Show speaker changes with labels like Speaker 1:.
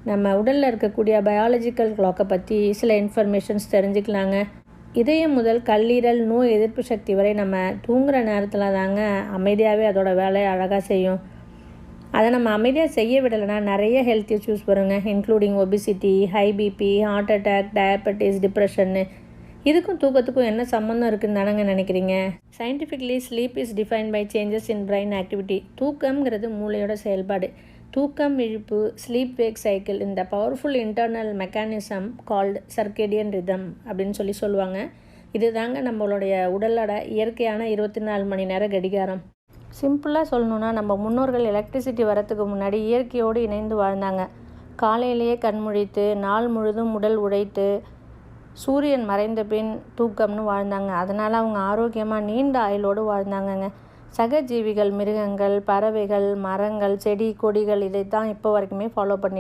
Speaker 1: நம்ம உடலில் இருக்கக்கூடிய பயாலஜிக்கல் கிளாக்கை பற்றி சில இன்ஃபர்மேஷன்ஸ் தெரிஞ்சுக்கலாங்க. இதயம் முதல் கல்லீரல், நோய் எதிர்ப்பு சக்தி வரை நம்ம தூங்குகிற நேரத்தில் தாங்க அமைதியாகவே அதோட வேலையை அழகாக செய்யும். அதை நம்ம அமைதியாக செய்ய விடலைன்னா நிறைய ஹெல்த் இஷ்யூஸ் வருங்க, including obesity, high BP, heart attack, diabetes, டிப்ரெஷன்னு. இதுக்கும் தூக்கத்துக்கும் என்ன சம்மந்தம் இருக்குதுன்னு தானங்க நினைக்கிறீங்க? Scientifically sleep is defined by changes in brain activity. தூக்கம்ங்கிறது மூளையோட செயல்பாடு. தூக்கம் விழிப்பு, ஸ்லீப் வேக் சைக்கிள், இந்த powerful internal mechanism called circadian rhythm அப்படின்னு சொல்லுவாங்க. இது தாங்க நம்மளுடைய உடலோட இயற்கையான 24 மணி நேர கடிகாரம். சிம்பிளாக சொல்லணுன்னா, நம்ம முன்னோர்கள் எலக்ட்ரிசிட்டி வரத்துக்கு முன்னாடி இயற்கையோடு இணைந்து வாழ்ந்தாங்க. காலையிலேயே கண்முழித்து நாள் முழுதும் உடல் உழைத்து சூரியன் மறைந்த பின் தூக்கம்னு வாழ்ந்தாங்க. அதனால் அவங்க ஆரோக்கியமாக நீண்ட ஆயுளோடு வாழ்ந்தாங்கங்க. சகஜீவிகள், மிருகங்கள், பறவைகள், மரங்கள், செடி கொடிகள் இதைத்தான் இப்போ வரைக்குமே ஃபாலோ பண்ணிட்டு